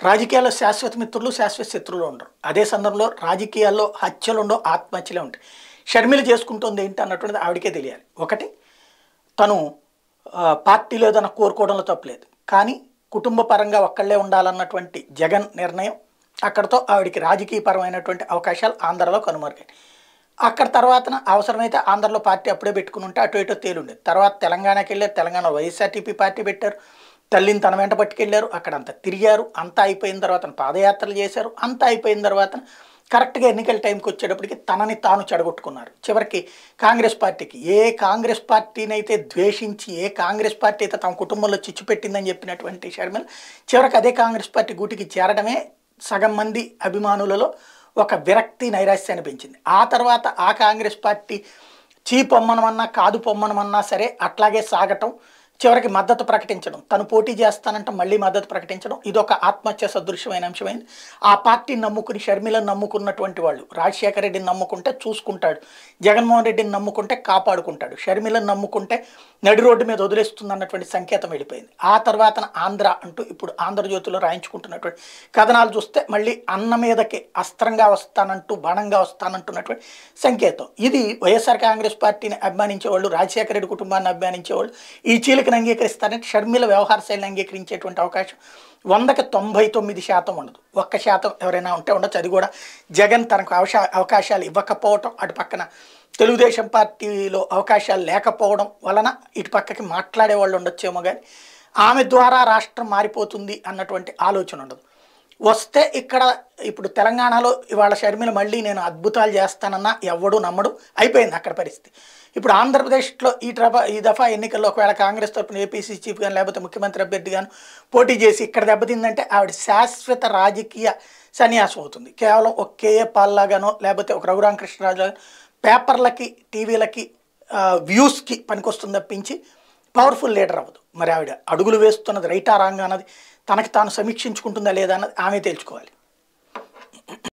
రాజకీయాల్లో శాశ్వత మిత్రులు, శాశ్వత శత్రువులు ఉండరు. అదే సందర్భంలో రాజకీయాల్లో హత్యలుండవు, ఆత్మహత్యలే ఉంటాయి. షర్మిల చేసుకుంటుంది ఏంటి అన్నటువంటిది ఆవిడకే తెలియాలి. ఒకటి, తను పార్టీలో ఏదైనా కోరుకోవడంలో తప్పులేదు. కానీ కుటుంబ పరంగా ఒక్కళ్ళే ఉండాలన్నటువంటి జగన్ నిర్ణయం అక్కడితో ఆవిడికి రాజకీయపరమైనటువంటి అవకాశాలు ఆంధ్రలో కనుమరుగాయి. అక్కడ తర్వాతన అవసరమైతే ఆంధ్రలో పార్టీ అప్పుడే పెట్టుకుని ఉంటే అటు ఇటు తేలుండేది. తర్వాత తెలంగాణకి వెళ్ళారు, తెలంగాణ వైఎస్ఆర్టీపీ పార్టీ పెట్టారు, తల్లిని తన వెంట పట్టుకెళ్ళారు, అక్కడ అంతా తిరిగారు. అంతా అయిపోయిన తర్వాత పాదయాత్రలు చేశారు. అంతా అయిపోయిన తర్వాత కరెక్ట్గా ఎన్నికల టైంకి వచ్చేటప్పటికి తనని తాను చెడగొట్టుకున్నారు. చివరికి కాంగ్రెస్ పార్టీకి, ఏ కాంగ్రెస్ పార్టీని అయితే ద్వేషించి, ఏ కాంగ్రెస్ పార్టీ అయితే తమ కుటుంబంలో చిచ్చు పెట్టిందని చెప్పినటువంటి షర్మిల చివరికి అదే కాంగ్రెస్ పార్టీ గూటికి చేరడమే సగం మంది అభిమానులలో ఒక విరక్తి, నైరాశ్యాన్ని పెంచింది. ఆ తర్వాత ఆ కాంగ్రెస్ పార్టీ పొమ్మనమన్నా కాదు పొమ్మనమన్నా సరే అట్లాగే సాగటం, చివరికి మద్దతు ప్రకటించడం, తను పోటీ చేస్తానంటే మళ్ళీ మద్దతు ప్రకటించడం, ఇదొక ఆత్మహత్య సదృశ్యమైన అంశమైంది. ఆ పార్టీని నమ్ముకుని షర్మిలను నమ్ముకున్నటువంటి వాళ్ళు రాజశేఖర రెడ్డిని నమ్ముకుంటే చూసుకుంటాడు, జగన్మోహన్ రెడ్డిని నమ్ముకుంటే కాపాడుకుంటాడు, షర్మిలను నమ్ముకుంటే నడి రోడ్డు మీద వదిలేస్తుంది అన్నటువంటి సంకేతం వెళ్ళిపోయింది. ఆ తర్వాత ఆంధ్ర అంటూ ఇప్పుడు ఆంధ్రజ్యోతిలో రాయించుకుంటున్నటువంటి కథనాలు చూస్తే మళ్ళీ అన్న మీదకి అస్త్రంగా వస్తానంటూ, బాణంగా వస్తానంటున్నటువంటి సంకేతం. ఇది వైఎస్ఆర్ కాంగ్రెస్ పార్టీని అభిమానించేవాళ్ళు, రాజశేఖర రెడ్డి కుటుంబాన్ని అభిమానించేవాళ్ళు ఈ చీలికను అంగీకరిస్తారంటే షర్మిల వ్యవహార శైలిని అంగీకరించేటువంటి అవకాశం 100కి 99% ఉండదు. 1% ఎవరైనా ఉంటే ఉండొచ్చు. అది కూడా జగన్ తనకు అవకాశాలు ఇవ్వకపోవటం, అటు పక్కన తెలుగుదేశం పార్టీలో అవకాశాలు లేకపోవడం వలన ఇటు పక్కకి మాట్లాడే వాళ్ళు ఉండొచ్చేమో, కానీ ఆమె ద్వారా రాష్ట్రం మారిపోతుంది అన్నటువంటి ఆలోచన ఉండదు. వస్తే ఇక్కడ ఇప్పుడు తెలంగాణలో ఇవాళ షర్మిల మళ్ళీ నేను అద్భుతాలు చేస్తానన్నా ఎవడు నమ్మడు, అయిపోయింది అక్కడ పరిస్థితి. ఇప్పుడు ఆంధ్రప్రదేశ్లో ఈ దఫా ఎన్నికల్లో ఒకవేళ కాంగ్రెస్ తరఫున ఏపీసీ చీఫ్ కానీ లేకపోతే ముఖ్యమంత్రి అభ్యర్థి కానీ పోటీ చేసి ఇక్కడ దెబ్బతిందంటే ఆవిడ శాశ్వత రాజకీయ సన్యాసం అవుతుంది. కేవలం ఒక కేఏ పాల్లాగానో లేకపోతే ఒక రఘురామకృష్ణరాజు పేపర్లకి, టీవీలకి, వ్యూస్కి పనికొస్తుంది తప్పించి పవర్ఫుల్ లీడర్ అవ్వదు. మరి ఆవిడ అడుగులు వేస్తున్నది రైటా రాంగ్ అన్నది తనకి తాను సమీక్షించుకుంటుందా లేదా అన్నది ఆమె తేల్చుకోవాలి.